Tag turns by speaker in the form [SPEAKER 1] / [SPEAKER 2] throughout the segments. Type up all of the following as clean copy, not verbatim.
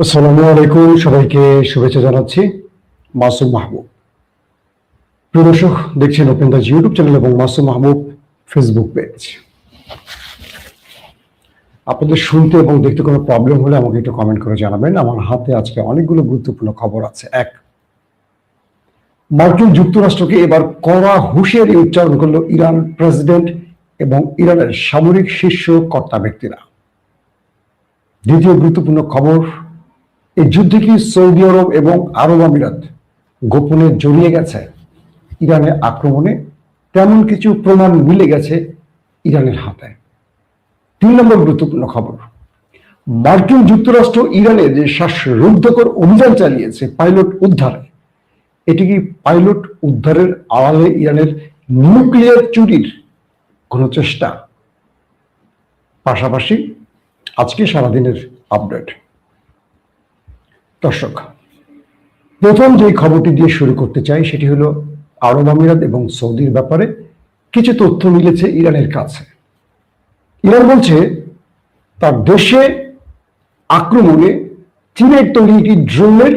[SPEAKER 1] আসসালামু আলাইকুম, সবাইকে শুভেচ্ছা জানাচ্ছি। মাসুম মাহবুব। প্রিয় দর্শক, দেখছেন ওপেন দাজ ইউটিউব চ্যানেল এবং মাসুম মাহবুব ফেসবুক পেজ। আপনাদের শুনতে এবং দেখতে কোনো প্রবলেম হলে আমাকে একটু কমেন্ট করে জানাবেন। আমার হাতে আজকে অনেকগুলো গুরুত্বপূর্ণ খবর আছে। এক, মার্কিন যুক্তরাষ্ট্রকে এবার কড়া হুঁশিয়ারি উচ্চারণ করল ইরান প্রেসিডেন্ট এবং ইরানের সামরিক শীর্ষ কর্তা ব্যক্তিরা। দ্বিতীয় গুরুত্বপূর্ণ খবর, এই যুদ্ধে কি সৌদি আরব এবং আরব আমিরাত গোপনে জড়িয়ে গেছে ইরানের আক্রমণে? তেমন কিছু প্রমাণ মিলে গেছে ইরানের হাতে। 3 নম্বর গুরুত্বপূর্ণ খবর, মার্কিন যুক্তরাষ্ট্র ইরানে যে শ্বাসরুদ্ধকর অভিযান চালিয়েছে পাইলট উদ্ধারে, এটি কি পাইলট উদ্ধারের আড়ালে ইরানের নিউক্লিয়ার চুরির কোনো চেষ্টা? পাশাপাশি আজকে সারাদিনের আপডেট। দর্শক, প্রথম যে খবরটি দিয়ে শুরু করতে চাই সেটি হলো আরব আমিরাত এবং সৌদির ব্যাপারে কিছু তথ্য মিলেছে ইরানের কাছে। ইরান বলছে তার দেশে আক্রমণে চীনের তৈরি একটি ড্রোনের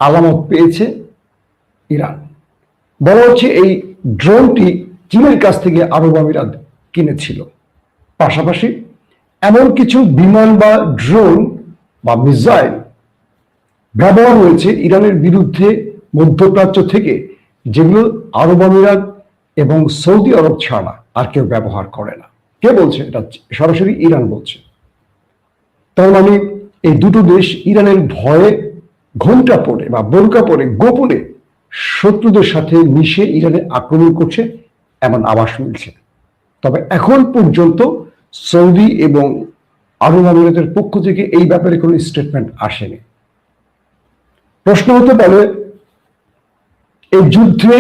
[SPEAKER 1] আলামত পেয়েছে ইরান। বলা হচ্ছে এই ড্রোনটি চীনের কাছ থেকে আরব আমিরাত কিনেছিল। পাশাপাশি এমন কিছু বিমান বা ড্রোন বা মিসাইল ব্যবহার হয়েছে ইরানের বিরুদ্ধে মধ্যপ্রাচ্য থেকে, যেগুলো আরব আমিরাত এবং সৌদি আরব ছাড়া আর কেউ ব্যবহার করে না। কে বলছে এটা? সরাসরি ইরান বলছে। তার মানে এই দুটো দেশ ইরানের ভয়ে ঘোমটা পড়ে বা বোরকা পরে গোপনে শত্রুদের সাথে মিশে ইরানে আক্রমণ করছে, এমন আভাস মিলছে। তবে এখন পর্যন্ত সৌদি এবং আরব আমিরাতের পক্ষ থেকে এই ব্যাপারে কোনো স্টেটমেন্ট আসেনি। প্রশ্ন হতে পারে, এই যুদ্ধে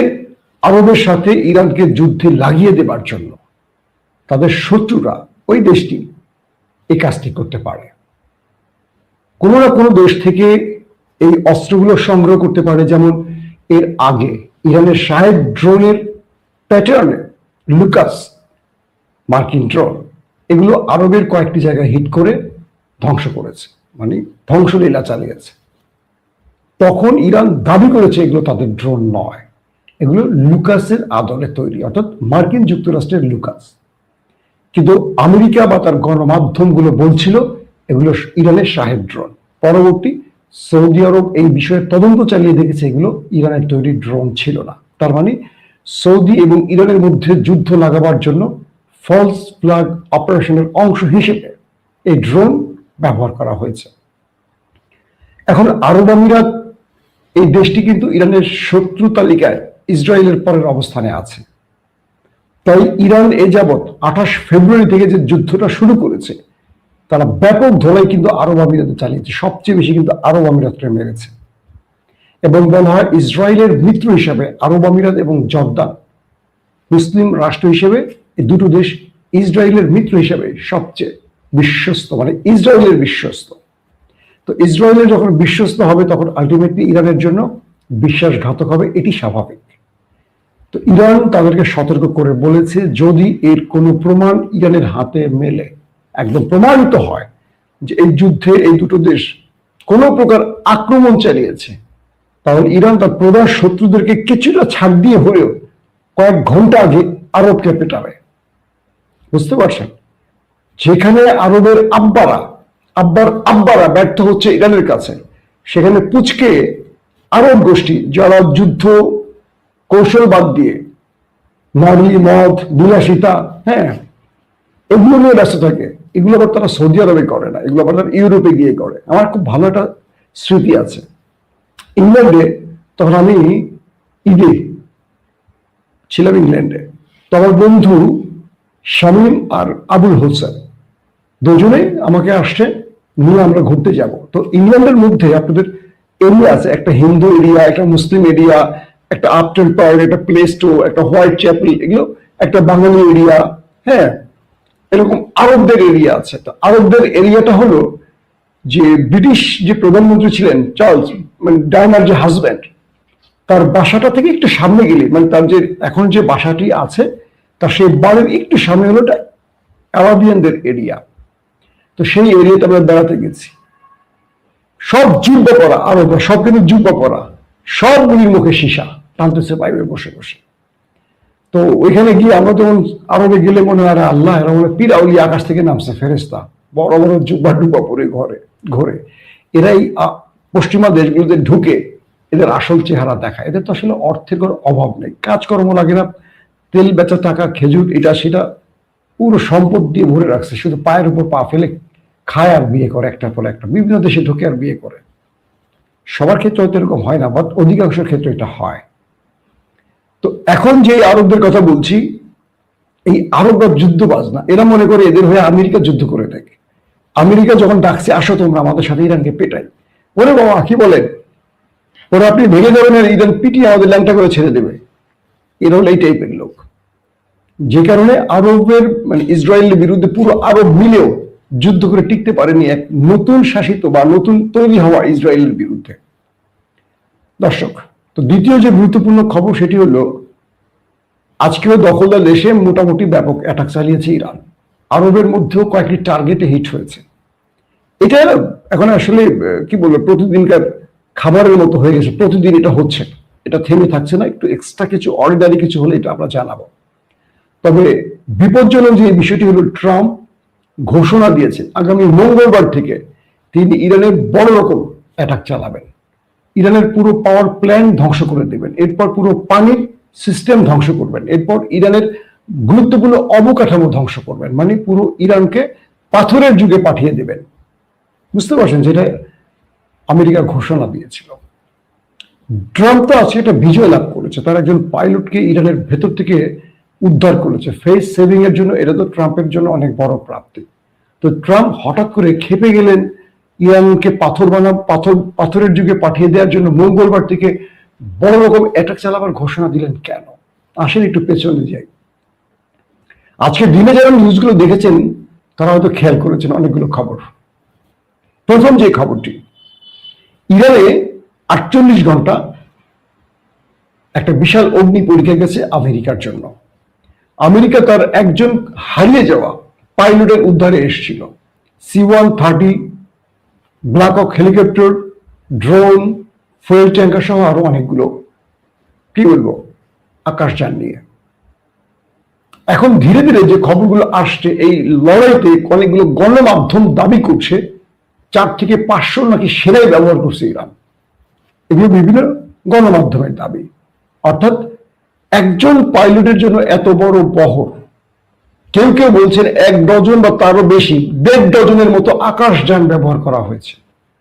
[SPEAKER 1] আরবের সাথে ইরানকে যুদ্ধে লাগিয়ে দেবার জন্য তাদের শত্রুরা ওই দেশটি এই কাজটি করতে পারে। কোনো না কোনো দেশ থেকে এই অস্ত্রগুলো সংগ্রহ করতে পারে। যেমন এর আগে ইরানের শাহেদ ড্রোনের প্যাটার্নে লুকাস মার্কিন ড্রোন, এগুলো আরবের কয়েকটি জায়গায় হিট করে ধ্বংস করেছে, মানে ধ্বংসলীলা চালিয়েছে। তখন ইরান দাবি করেছে এগুলো তাদের ড্রোন নয়, এগুলো লুকাসের আদলে তৈরি, অর্থাৎ মার্কিন যুক্তরাষ্ট্রের লুকাস। কিন্তু আমেরিকা বা তার গণমাধ্যমগুলো বলছিল এগুলো ইরানের শাহেদ ড্রোন। পরবর্তী সৌদি আরব এই বিষয়ে তদন্ত চালিয়ে দেখেছে এগুলো ইরানের তৈরি ড্রোন ছিল না। তার মানে সৌদি এবং ইরানের মধ্যে যুদ্ধ লাগাবার জন্য ফলস ফ্ল্যাগ অপারেশনের অংশ হিসেবে এই ড্রোন ব্যবহার করা হয়েছে। এখন আরব আমিরাত এই দেশটি কিন্তু ইরানের শত্রু তালিকায় ইসরায়েলের পরের অবস্থানে আছে। তাই ইরান এ যাবৎ 28 ফেব্রুয়ারি থেকে যে যুদ্ধটা শুরু করেছে, তারা ব্যাপক ধোলাই কিন্তু আরব আমিরাতে চালিয়েছে। সবচেয়ে বেশি কিন্তু আরব আমিরাতকে মেরেছে। এবং বলা হয় ইসরায়েলের মিত্র হিসাবে আরব আমিরাত এবং জর্দান, মুসলিম রাষ্ট্র হিসেবে এই দুটো দেশ ইসরায়েলের মিত্র হিসাবে সবচেয়ে বিশ্বস্ত, মানে ইসরায়েলের বিশ্বস্ত। তো ইসরায়েলের যখন বিশ্বস্ত হবে তখন আলটিমেটলি ইরানের জন্য বিশ্বাসঘাতক হবে, এটি স্বাভাবিক। তো ইরান তাদেরকে সতর্ক করে বলেছে, যদি এর কোনো প্রমাণ ইরানের হাতে মেলে, একদম প্রমাণিত হয় যে এই যুদ্ধে এই দুটো দেশ কোনো প্রকার আক্রমণ চালিয়েছে, তাহলে ইরান তার প্রধান শত্রুদেরকে কিছুটা ছাড় দিয়ে হলেও কয়েক ঘন্টা আগে আরবকে পেটাবে। বুঝতে পারছেন? যেখানে আরবের আব্বারা ব্যর্থ হচ্ছে ইরানের কাছে, সেখানে পুচকে আরব গোষ্ঠী যারা যুদ্ধ কৌশল বাদ দিয়ে নারী, মদ, বিলাসিতা, এগুলো নিয়ে ব্যস্ত থাকে, এগুলো আবার তারা সৌদি আরবে করে না, এগুলো আবার তারা ইউরোপে গিয়ে করে। আমার খুব ভালো একটা স্মৃতি আছে। ইংল্যান্ডে তখন আমি ঈদে ছিলাম ইংল্যান্ডে, তো আমার বন্ধু শামীম আর আবুল হোসেন দুজনে আমাকে আসছে নিয়ে আমরা ঘুরতে যাব। তো ইংল্যান্ডের মধ্যে আপনাদের এরিয়া আছে, একটা হিন্দু এরিয়া, একটা মুসলিম এরিয়া, একটা আপটন পার্ক, একটা প্লে স্টোর, একটা হোয়াইট চ্যাপেল, এগুলো একটা বাঙালি এরিয়া, এরকম আরবদের এরিয়া আছে। তো আরবদের এরিয়াটা হলো যে ব্রিটিশ যে প্রধানমন্ত্রী ছিলেন চার্লস, মানে ডায়নার যে হাজব্যান্ড, তার বাসাটা থেকে একটু সামনে গেলে, মানে তার যে এখন যে বাসাটি আছে তার সেই বাড়ির একটু সামনে হলো আরাবিয়ানদের এরিয়া। তো সেই এরিয়াতে আমরা বেড়াতে গেছি। সব জুব্বা পরা আরব, সব কিন্তু জুব্বা পরা, সবগুলির মুখে সীসা টানতেছে পাইবে বসে বসে। তো ওইখানে গিয়ে আমরা যখন আরবে গেলে মনে হয় আল্লাহ, এরা মনে পিরাউলি আকাশ থেকে নামছে ফেরেস্তা, বড় বড় জুব্বা ডুব্বা পরে ঘরে। এরাই পশ্চিমা দেশগুলোতে ঢুকে এদের আসল চেহারা দেখায়। এদের তো আসলে অর্থের কোনো অভাব নেই, কাজকর্ম লাগে না, তেল বেচা টাকা, খেজুর, এটা সেটা পুরো সম্পদ দিয়ে ভরে রাখছে, শুধু পায়ের উপর পা ফেলে খায় আর বিয়ে করে, একটার পর একটা বিভিন্ন দেশে ঢুকে আর বিয়ে করে। সবার ক্ষেত্রে হয়তো এরকম হয় না, বাট অধিকাংশ ক্ষেত্রে এটা হয়। তো এখন যে আরবদের কথা বলছি, এই আরবরা যুদ্ধবাজ না, এরা মনে করে এদের হয়ে আমেরিকা যুদ্ধ করে থাকে। আমেরিকা যখন ডাকছে আসো তোমরা আমাদের সাথে ইরানকে পেটাই, ওরে বাবা কি বলেন, ওরা আপনি ভেঙে দেবেন আর ইরান পিটিয়ে আমাদের ল্যাংটা করে ছেড়ে দেবে। এরা হলো এই টাইপের লোক, যে কারণে আরবের মানে ইসরায়েলের বিরুদ্ধে পুরো আরব মিলেও যুদ্ধ করে টিকতে পারেনি এক নতুন শাসিত বা নতুন তৈরি হওয়া ইসরায়েলের বিরুদ্ধে। দর্শক, তো দ্বিতীয় যে গুরুত্বপূর্ণ খবর সেটি হলো আজকেও দখলদার দেশে মোটামুটি ব্যাপক অ্যাটাক চালিয়েছে ইরান। আরবের মধ্যেও কয়েকটি টার্গেটে হিট হয়েছে। এটা এখন আসলে কি বলবো, প্রতিদিনকার খাবারের মতো হয়ে গেছে, প্রতিদিন এটা হচ্ছে, এটা থেমে থাকছে না। একটু এক্সট্রা কিছু অর্ডিনারি কিছু হলে এটা আমরা জানাবো। তবে বিপজ্জনক যে বিষয়টি হলো, ট্রাম্প ঘোষণা দিয়েছে আগামী মঙ্গলবার থেকে তিনি ইরানের বড় রকম অ্যাটাক চালাবেন, ইরানের পুরো পাওয়ার প্ল্যান্ট ধ্বংস করে দেবেন, এরপর পুরো পানির সিস্টেম ধ্বংস করবেন, এরপর ইরানের গুরুত্বপূর্ণ অবকাঠামো ধ্বংস করবেন, মানে পুরো ইরানকে পাথরের যুগে পাঠিয়ে দেবেন। বুঝতে পারছেন যেটা আমেরিকা ঘোষণা দিয়েছিল। ট্রাম্প তো আজকে একটা বিজয় লাভ করেছে, তার একজন পাইলটকে ইরানের ভেতর থেকে উদ্ধার করেছে ফেস সেভিং এর জন্য। এটা তো ট্রাম্পের জন্য অনেক বড় প্রাপ্তি। তো ট্রাম্প হঠাৎ করে খেপে গেলেন, ইরানকে পাথরের যুগে পাঠিয়ে দেওয়ার জন্য মঙ্গলবার থেকে বড় রকম অ্যাটাক চালাবার ঘোষণা দিলেন কেন? আসেন একটু পেছনে যাই। আজকে দিনে যারা নিউজগুলো দেখেছেন তারা হয়তো খেয়াল করেছেন অনেকগুলো খবর। প্রথম যে খবরটি, ইরানে 48 ঘন্টা একটা বিশাল অগ্নি পরীক্ষা গেছে আমেরিকার জন্য। আমেরিকা তার একজন হারিয়ে যাওয়া পাইলটের উদ্ধারে এসেছিল। C-130 ব্ল্যাক হক হেলিকপ্টার, ড্রোন, ফুয়েল ট্যাঙ্কার সহ আরো অনেকগুলো কি বলবো আকাশযান নিয়ে। এখন ধীরে ধীরে যে খবরগুলো আসছে, এই লড়াইতে অনেকগুলো গণমাধ্যম দাবি করছে 4 থেকে 500 নাকি সেনাই ব্যবহার করছে ইরান। এগুলো বিভিন্ন গণমাধ্যমের দাবি। অর্থাৎ একজন পাইলটের জন্য এত বড় বহর, কেউ কেউ বলছেন 1 ডজন বা তারও বেশি, 1.5 ডজনের মতো আকাশযান ব্যবহার করা হয়েছে।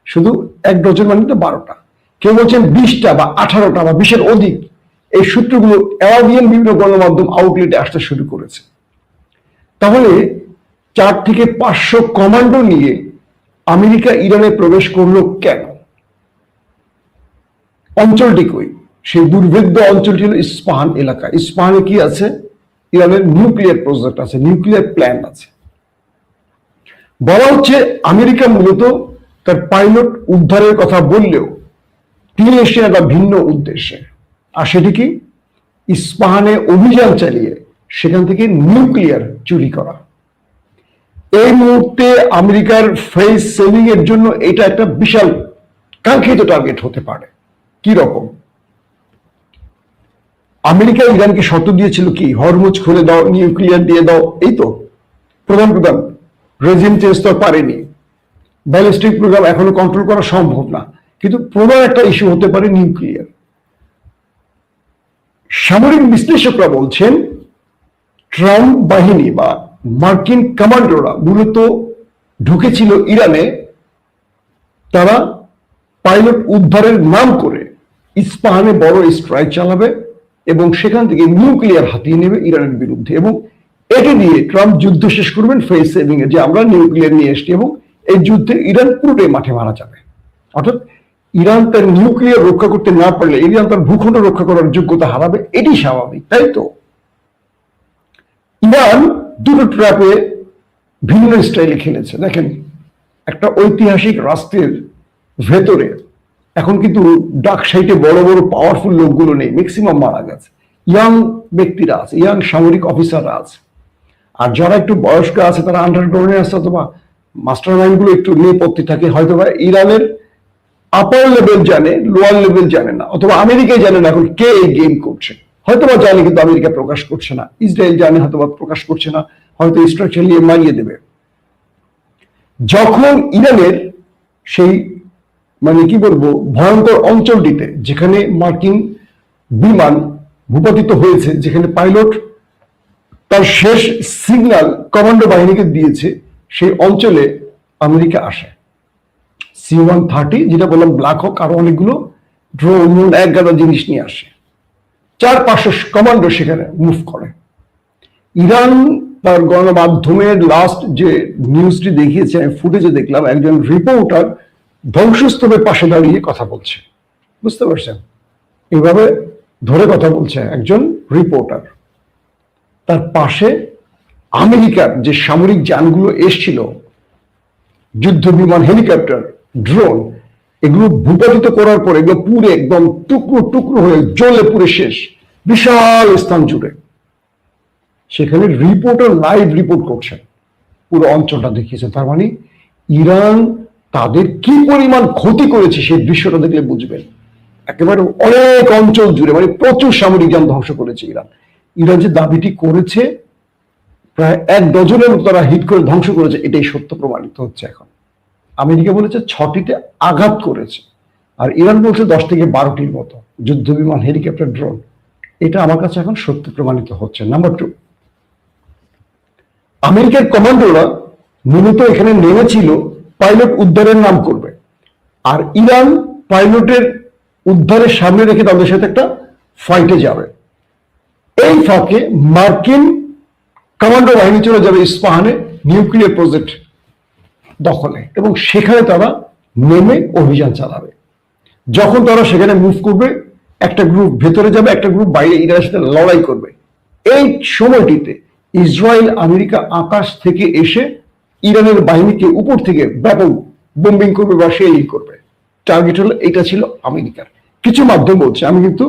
[SPEAKER 1] শুধু 1 ডজন মানে তো 12টা, কেউ বলছেন 20টা বা 18টা বা 20-এর অধিক। এই সূত্রগুলো অ্যারাবিয়ান বিভিন্ন গণমাধ্যম আউটলেটে আসতে শুরু করেছে। তাহলে 4 থেকে 500 কমান্ডো নিয়ে আমেরিকা ইরানে প্রবেশ করলো কেন? অঞ্চলটি কই? সেই দুর্ভেদ্য অঞ্চলটি হলো ইস্পাহান এলাকা। ইস্পাহানে কি আছে? ইরানের নিউক্লিয়ার প্রজেক্ট আছে, নিউক্লিয়ার প্ল্যান আছে। বলা হচ্ছে আমেরিকা মূলত তার পাইলট উদ্ধারের কথা বললেও তিনি এসেছেন একটা ভিন্ন উদ্দেশ্যে। আর সেটি কি? ইস্পাহানে অভিযান চালিয়ে সেখান থেকে নিউক্লিয়ার চুরি করা। এই মুহূর্তে আমেরিকার ফেস সেভিং এর জন্য এটা একটা বিশাল কাঙ্ক্ষিত টার্গেট হতে পারে। কি রকম? আমেরিকা ইরানকে শর্ত দিয়েছিল কি, হরমুজ খুলে দাও, নিউক্লিয়ার দিয়ে দাও, এই তো প্রধান রেজিম চেঞ্জ তো পারেনি, ব্যালিস্টিক প্রোগ্রাম এখনো কন্ট্রোল করা সম্ভব না, কিন্তু প্রধান একটা ইস্যু হতে পারে নিউক্লিয়ার। সামরিক বিশ্লেষকরা বলছেন ট্রাম্প বাহিনী বা মার্কিন কমান্ডোরা মূলত ঢুকেছিল ইরানে, তারা পাইলট উদ্ধারের নাম করে ইস্পাহানে বড় স্ট্রাইক চালাবে এবং সেখান থেকে নিউক্লিয়ার হাতিয়ে নেবে ইরানের বিরুদ্ধে, এবং এটি দিয়ে ট্রাম্প যুদ্ধ শেষ করবেন ফেস সেভিং এ, যে আমরা নিউক্লিয়ার নিয়ে এসছি, এবং এই যুদ্ধে ইরান পুরোটাই মাঠে মারা যাবে। অর্থাৎ ইরান তার নিউক্লিয়ার রক্ষা করতে না পারলে ইরান তার ভূখণ্ড রক্ষা করার যোগ্যতা হারাবে, এটি স্বাভাবিক, তাই তো? ইরান দুটো ট্র্যাপে ভিন্ন স্টাইলে খেলেছে। দেখেন, একটা ঐতিহাসিক রাষ্ট্রের ভেতরে এখন কিন্তু ডার্ক সাইটে বড় বড় পাওয়ারফুল লোকগুলো নেই, ম্যাক্সিমাম মারা গেছে। ইয়াং ব্যক্তিরা আছে, ইয়াং সামরিক অফিসাররা আছে, আর যারা একটু বয়স্ক আছে তারা আন্ডারগ্রাউন্ডে আছে, অথবা মাস্টার মাইন্ড গুলো একটু নেপথ্যে থাকে, হয়তো বা ইরানের আপার লেভেল জানে, লোয়ার লেভেল জানে না, অথবা আমেরিকায় জানে না এখন কে এই গেম করছে। হয়তো বা জানে কিন্তু আমেরিকা প্রকাশ করছে না, ইসরায়েল জানে হয়তো বা প্রকাশ করছে না, হয়তো স্ট্রাকচার নিয়ে মারিয়ে দেবে। যখন ইরানের সেই মানে কি বলবো ভয়ঙ্কর অঞ্চলটিতে যেখানে মার্কিন বিমান ভূপাতিত হয়েছে, যেখানে পাইলট তার শেষ সিগন্যাল কমান্ডো বাহিনীকে দিয়েছে, সেই অঞ্চলে আমেরিকা আসে। C-130 যেটা বললাম ব্ল্যাক হক, আরো অনেকগুলো ড্রোন এক গাদা জিনিস নিয়ে আসে, 400-500 কমান্ডো সেখানে মুভ করে। ইরান তার গণমাধ্যমের লাস্ট যে নিউজটি দেখিয়েছে, আমি ফুটেজে দেখলাম একজন রিপোর্টার ধ্বংসস্তূপের পাশে দাঁড়িয়ে কথা বলছে, বুঝতে পারছেন? এইভাবে ধরে কথা বলছে একজন রিপোর্টার, তার পাশে আমেরিকার যে সামরিক যানগুলো এসছিল, যুদ্ধ বিমান, হেলিকপ্টার, ড্রোন, এগুলো ভূপাতিত করার পর এগুলো পুরে একদম টুকরো টুকরো হয়ে জ্বলে পুরে শেষ, বিশাল স্থান জুড়ে। সেখানে রিপোর্টার লাইভ রিপোর্ট করছেন, পুরো অঞ্চলটা দেখিয়েছে। তার মানে ইরান তাদের কি পরিমাণ ক্ষতি করেছে সেই দৃশ্যটা দেখলে বুঝবেন। একেবারে অনেক অঞ্চল জুড়ে মানে প্রচুর সামরিক যান ধ্বংস করেছে ইরান। ইরান যে দাবিটি করেছে প্রায় 1 ডজনের মতো তারা হিট করে ধ্বংস করেছে, এটাই সত্য প্রমাণিত হচ্ছে এখন। আমেরিকা বলেছে 6টিতে আঘাত করেছে, আর ইরান বলছে 10 থেকে 12টির মতো যুদ্ধ বিমান, হেলিকপ্টার, ড্রোন। এটা আমার কাছে এখন সত্য প্রমাণিত হচ্ছে। নাম্বার 2, আমেরিকার কমান্ডোরা মূলত এখানে নেমেছিল পাইলট উদ্ধারের নাম করবে, আর ইরান পাইলটের উদ্ধারের সামনে রেখে তাদের সাথে একটা ফাইটে যাবে। এই ফাঁকে মার্কিন কমান্ডো বাহিনী চলে যাবে ইস্পাহানে নিউক্লিয়ার প্রজেক্ট দখলে, এবং সেখানে তারা নেমে অভিযান চালাবে। যখন তারা সেখানে মুভ করবে, একটা গ্রুপ ভেতরে যাবে, একটা গ্রুপ বাইরে ইরানের সাথে লড়াই করবে। এই সময়টিতে ইসরায়েল, আমেরিকা আকাশ থেকে এসে ইরানের বাহিনীকে উপর থেকে ব্যাপক বোম্বিং করবে বা শেলিং করবে। টার্গেট হলো এটা ছিল আমেরিকার। কিছু মাধ্যম বলছে, আমি কিন্তু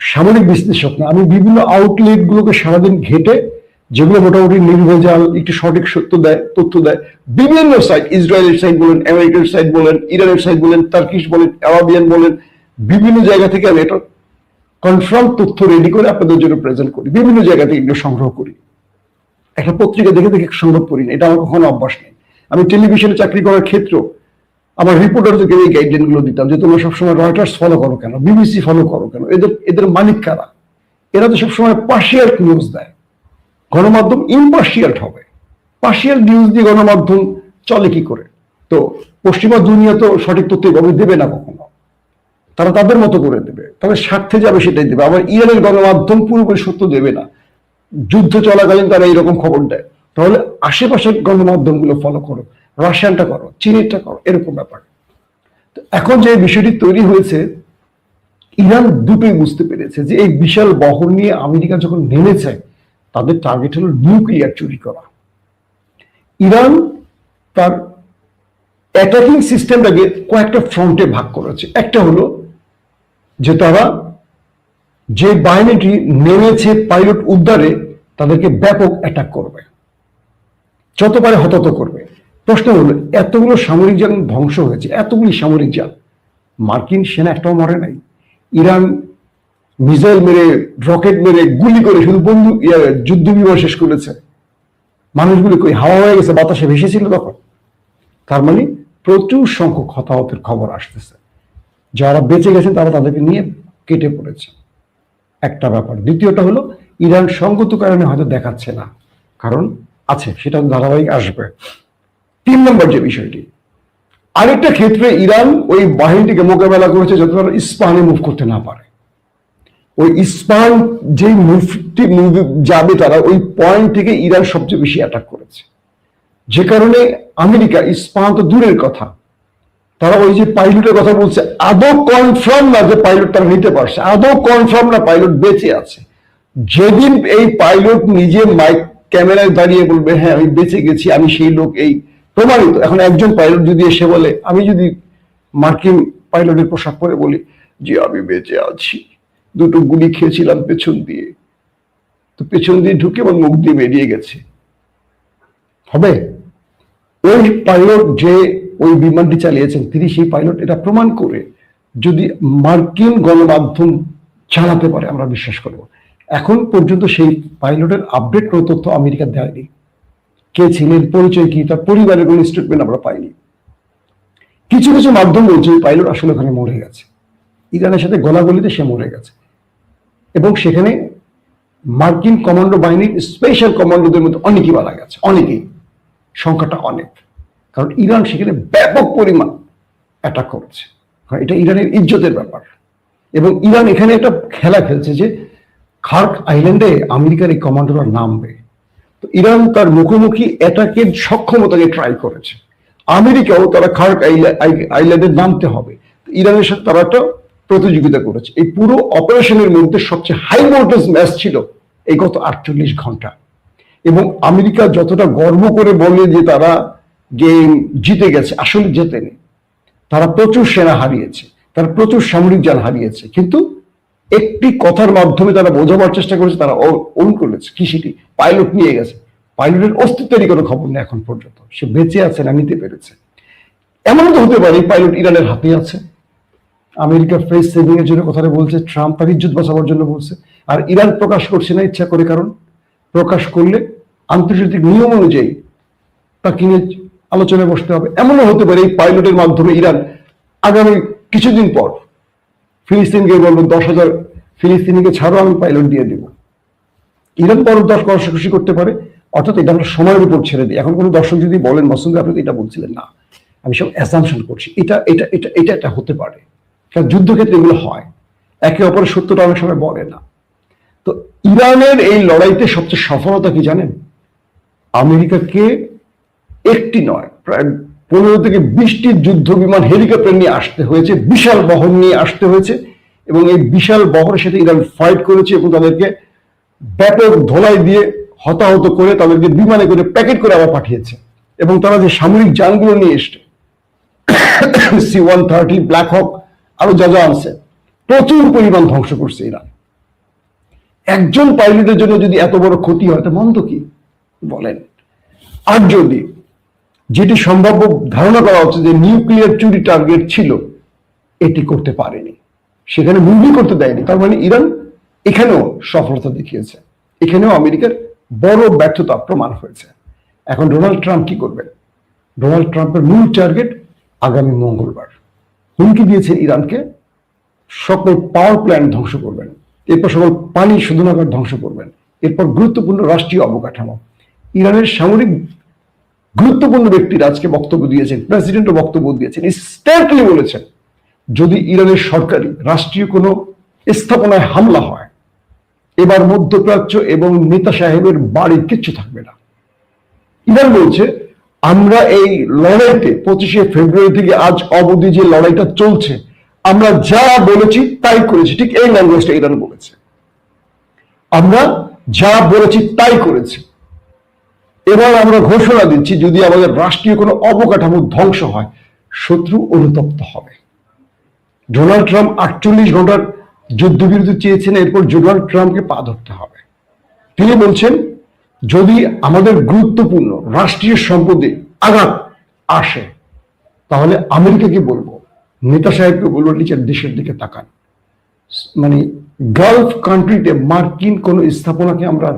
[SPEAKER 1] সামরিক বিশ্লেষক না, আমি বিভিন্ন আউটলেট গুলোকে সারাদিন ঘেটে, যেগুলো মোটামুটি নির্ভেজাল, একটু সঠিক তথ্য দেয়, বিভিন্ন সাইট, ইসরায়েলের সাইট বলেন, আমেরিকার সাইট বলেন, ইরানের সাইট বলেন, টার্কিশ বলেন, আরাবিয়ান বলেন, বিভিন্ন জায়গা থেকে আমি এটা কনফার্ম তথ্য রেডি করে আপনাদের জন্য প্রেজেন্ট করি। বিভিন্ন জায়গা থেকে এগুলো সংগ্রহ করি, একটা পত্রিকা দেখে দেখে সংগ্রহ করি না, এটা আমার কখনো অভ্যাস নেই। আমি টেলিভিশনে চাকরি করার ক্ষেত্রেও আমার রিপোর্টারদেরকে এই গাইডলাইন গুলো দিতাম যে তোমরা সবসময় রয়টার্স ফলো করো কেন, বিবিসি ফলো করো কেন, এদের মালিক কারা? এরা তো সবসময় পার্শিয়াল নিউজ দেয়। গণমাধ্যম ইম্পার্শিয়াল হবে, পার্শিয়াল নিউজ দিয়ে গণমাধ্যম চলে কি করে? তো পশ্চিমা দুনিয়া তো সঠিক তথ্য এভাবে দেবে না কখনো, তারা তাদের মতো করে দেবে, তাদের স্বার্থে যাবে সেটাই দেবে। আবার ইরানের গণমাধ্যম পুরোপুরি সত্য দেবে না, যুদ্ধ চলাকালীন তারা এইরকম খবর দেয়। তাহলে আশেপাশের গণমাধ্যমগুলো ফলো করো, রাশিয়ানটা করো, চীনেরটা করো, এরকম ব্যাপার। এখন যে বিষয়টি তৈরি হয়েছে, ইরান দুটোই বুঝতে পেরেছে যে এই বিশাল বহর নিয়ে আমেরিকা যখন নেমেছে, তাদের টার্গেট হলো নিউক্লিয়ার চুরি করা। ইরান তার অ্যাটাকিং সিস্টেমটাকে কয়েকটা ফ্রন্টে ভাগ করেছে। একটা হলো যে তারা যে বাহিনীটি নেমেছে পাইলট উদ্ধারে, তাদেরকে ব্যাপক অ্যাটাক করবে, যত পারে হতাহত করবে। প্রশ্ন হলো, এতগুলো সামরিক যান ধ্বংস হয়েছে, এতগুলি সামরিক যান, মার্কিন সেনা একটাও মরে নাই। ইরান মিসাইল মেরে, রকেট মেরে, গুলি করে শুধু যুদ্ধ বিমান শেষ করেছে। মানুষগুলি কই হাওয়া হয়ে গেছে, বাতাসে ভেসেছিল তখন। তার মানে প্রচুর সংখ্যক হতাহতের খবর আসতেছে। যারা বেঁচে গেছেন তারা তাদেরকে নিয়ে কেটে পড়েছে, একটা ব্যাপার। দ্বিতীয়টা হলো ইরান সঙ্গত কারণে হয়তো দেখাচ্ছে না, কারণ আছে, সেটা ধারাবাহিক আসবে। 3 নম্বর যে বিষয়টি, আরেকটা ক্ষেত্রে ইরান ওই বাহিনীটিকে মোকাবেলা করেছে যাতে তারা ইস্পাহানে মুভ করতে না পারে। ওই ইস্পাহান যে মুভটি যাবে, তারা ওই পয়েন্ট থেকে ইরান সবচেয়ে বেশি অ্যাটাক করেছে, যে কারণে আমেরিকা, ইস্পাহান তো দূরের কথা, তারা ওই যে পাইলটের কথা বলছে, আদৌ কনফার্ম না যে পাইলট তারা নিতে পারছে, আদৌ কনফার্ম না পাইলট বেঁচে আছে। যেদিন এই পাইলট নিজে মাইক ক্যামেরায় দাঁড়িয়ে বলবে হ্যাঁ আমি বেঁচে গেছি, আমি সেই লোক, এই প্রমাণিত। এখন একজন পাইলট যদি এসে বলে, আমি যদি মার্কিন পাইলটের পোশাক পরে বলি যে আমি বেঁচে আছি, 2টো গুলি খেয়েছিলাম পেছন দিয়ে, তো পেছন দিয়ে ঢুকে আমার মুখ দিয়ে বেরিয়ে গেছে, হবে? ওই পাইলট যে ওই বিমানটি চালিয়েছেন তিনি সেই পাইলট, এটা প্রমাণ করে যদি মার্কিন গণমাধ্যম চালাতে পারে আমরা বিশ্বাস করব। এখন পর্যন্ত সেই পাইলটের আপডেট কোনো তথ্য আমেরিকা দেয়নি। কে ছিলেন, পরিচয় কি, তার পরিবারের কোনো স্টেটমেন্ট আমরা পাইনি। কিছু কিছু মাধ্যম বলছে ওই পাইলট আসলে ওখানে মরে গেছে, ইরানের সাথে গলাগলিতে সে মরে গেছে, এবং সেখানে মার্কিন কমান্ডো বাহিনীর স্পেশাল কমান্ডোদের মধ্যে অনেকেই মারা গেছে, অনেকেই, সংখ্যাটা অনেক। কারণ ইরান সেখানে ব্যাপক পরিমাণ অ্যাটাক করেছে, এটা ইরানের ইজ্জতের ব্যাপার। এবং ইরান এখানে একটা খেলা খেলছে যে খার্ক আইল্যান্ডে আমেরিকার এই কমান্ডোরা নামবে, তো ইরান তার মুখোমুখি অ্যাটাকের সক্ষমতাকে ট্রাই করেছে। আমেরিকাও তারা খার্ক আইল্যান্ডে নামতে হবে, ইরানের সাথে তারা একটা প্রতিযোগিতা করেছে। এই পুরো অপারেশনের মধ্যে সবচেয়ে হাই ভোল্টেজ ম্যাচ ছিল এই গত 48 ঘন্টা। এবং আমেরিকা যতটা গর্ব করে বলে যে তারা গেম জিতে গেছে, আসলে জেতেনি। তারা প্রচুর সেনা হারিয়েছে, তারা প্রচুর সামরিক যান হারিয়েছে, কিন্তু একটি কথার মাধ্যমে তারা বোঝাবার চেষ্টা করেছে, তারা ওন করেছে। কি সেটি? পাইলট নিয়ে গেছে। পাইলটের অস্তিত্বেরই কোনো খবর নেই এখন পর্যন্ত, সে বেঁচে আছে না নিতে পেরেছে। এমন তো হতে পারে পাইলট ইরানের হাতে আছে, আমেরিকা ফেস সেভিং এর জন্য কথাটা বলছে, ট্রাম্প তার ইজ্জত বাঁচাবার জন্য বলছে, আর ইরান প্রকাশ করছে না ইচ্ছা করে, কারণ প্রকাশ করলে আন্তর্জাতিক নিয়ম অনুযায়ী তাকে নিয়ে আলোচনায় বসতে হবে। এমনও হতে পারে এই পাইলটের মাধ্যমে ইরান আগামী কিছুদিন পর ফিলিস্তিনকে বলবো 10,000 ফিলিস্তিনিকে ছাড়ো, আমি পাইলট দিয়ে দেব। ইরান বড় 10 কষাকষি করতে পারে, অর্থাৎ এটা আমরা সময়ের উপর ছেড়ে দিই। এখন কোনো দর্শক যদি বলেন মাসুদ আপনি এটা বলছিলেন না, আমি সব অ্যাসাম্পশন করছি, এটা এটা এটা এটা এটা হতে পারে, কারণ যুদ্ধক্ষেত্রে এগুলো হয়, একে অপরের সত্যটা অনেক সময় বলে না। তো ইরানের এই লড়াইতে সবচেয়ে সফলতা কি জানেন? আমেরিকাকে একটি নয়, প্রায় 15 থেকে 20টি যুদ্ধ বিমান হেলিকপ্টার নিয়ে আসতে হয়েছে, বিশাল বহর নিয়ে আসতে হয়েছে, এবং এই বিশাল বহরের সাথে ইরান ফাইট করেছে এবং তাদেরকে ব্যাপক ধোলাই দিয়ে হতাহত করে তাদেরকে বিমানে করে প্যাকেট করে আবার পাঠিয়েছে। এবং তারা যে সামরিক যানগুলো নিয়ে এসছে, C-130 ব্ল্যাক হক আরো যা যা আছে, প্রচুর পরিমাণ ধ্বংস করছে ইরান। একজন পাইলটের জন্য যদি এত বড় ক্ষতি হয় তা মন্দ কি বলেন? আর যদি যেটি সম্ভাব্য ধারণা করা হচ্ছে যে নিউক্লিয়ার চুরি টার্গেট ছিল, এটি করতে পারেনি, সেখানে মুভি করতে দেয়নি, তার মানে ইরান এখানেও সফলতা দেখিয়েছে, এখানেও আমেরিকার বড় ব্যর্থতা প্রমাণ হয়েছে। এখন ডোনাল্ড ট্রাম্প কি করবেন? ডোনাল্ড ট্রাম্পের মূল টার্গেট আগামী মঙ্গলবার হুমকি দিয়েছেন ইরানকে, সকল পাওয়ার প্ল্যান্ট ধ্বংস করবেন, এরপর সকল পানি শোধনাগার ধ্বংস করবেন, এরপর গুরুত্বপূর্ণ রাষ্ট্রীয় অবকাঠামো। ইরানের সামরিক গুরুত্বপূর্ণ ব্যক্তিরা আজকে বক্তব্য দিয়েছেন, প্রেসিডেন্টও বক্তব্য দিয়েছেন, স্ট্যান্ডলি বলেছেন যদি ইরানের সরকারি রাষ্ট্রীয় কোনো স্থাপনায় হামলা হয়, এবার মধ্যপ্রাচ্য এবং নেতা সাহেবের বাড়ির কিচ্ছু থাকবে না। ইরান বলছে আমরা এই লড়াইতে 25শে ফেব্রুয়ারি থেকে আজ অবধি যে লড়াইটা চলছে, আমরা যা বলেছি তাই করেছি, ঠিক এই ল্যাঙ্গুয়েজটা ইরান বলেছে, আমরা যা বলেছি তাই করেছি। এবার আমরা ঘোষণা দিচ্ছি যদি আমাদের রাষ্ট্রীয় কোনো অবকাঠামো ধ্বংস হয়, শত্রু অনুতপ্ত হবে। ডোনাল্ড ট্রাম্প 48 ঘন্টার যুদ্ধবিরতি চেয়েছেন, এরপর ডোনাল্ড ট্রাম্পকে পা ধরতে হবে। তিনি বলছেন যদি আমাদের গুরুত্বপূর্ণ রাষ্ট্রীয় সম্পদে আঘাত আসে তাহলে আমেরিকাকে বলবো, নেতা সাহেবকে বলবো নিজের দেশের দিকে তাকান। মানে গালফ কান্ট্রিতে মার্কিন কোন স্থাপনাকে আমরা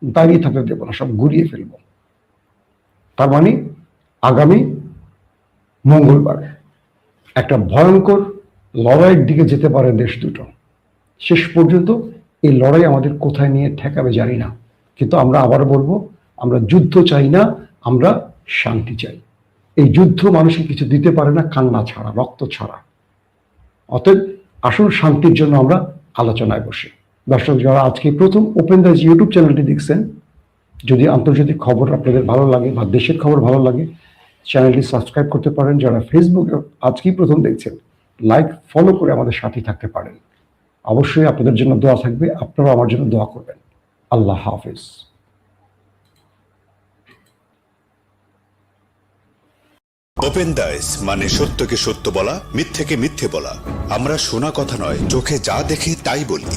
[SPEAKER 1] দাঁড়িয়ে থাকতে দেবো না, সব ঘুরিয়ে ফেলবো। তার মানে আগামী মঙ্গলবার একটা ভয়ঙ্কর লড়াইয়ের দিকে যেতে পারে দেশ দুটো। শেষ পর্যন্ত এই লড়াই আমাদের কোথায় নিয়ে ঠেকাবে জানি না, কিন্তু আমরা আবার বলবো আমরা যুদ্ধ চাই না, আমরা শান্তি চাই। এই যুদ্ধ মানুষকে কিছু দিতে পারে না কান্না ছাড়া, রক্ত ছাড়া। অতএব আসল শান্তির জন্য আমরা আলোচনায় বসি। দর্শক যারা আজকে প্রথম ওপেন দ্য ইউটিউব চ্যানেলটি দেখছেন, যদি আন্তর্জাতিক খবর আপনাদের ভালো লাগে বা দেশের খবর ভালো লাগে, চ্যানেলটি সাবস্ক্রাইব করতে পারেন। যারা ফেসবুকে আজকেই প্রথম দেখছেন, লাইক ফলো করে আমাদের সাথে থাকতে পারেন। অবশ্যই আপনাদের জন্য দোয়া থাকবে, আপনারাও আমার জন্য দোয়া করবেন। আল্লাহ হাফেজ।
[SPEAKER 2] ওপেন দাইস মানে সত্যকে সত্য বলা, মিথ্যেকে মিথ্যে বলা। আমরা শোনা কথা নয়, চোখে যা দেখি তাই বলি।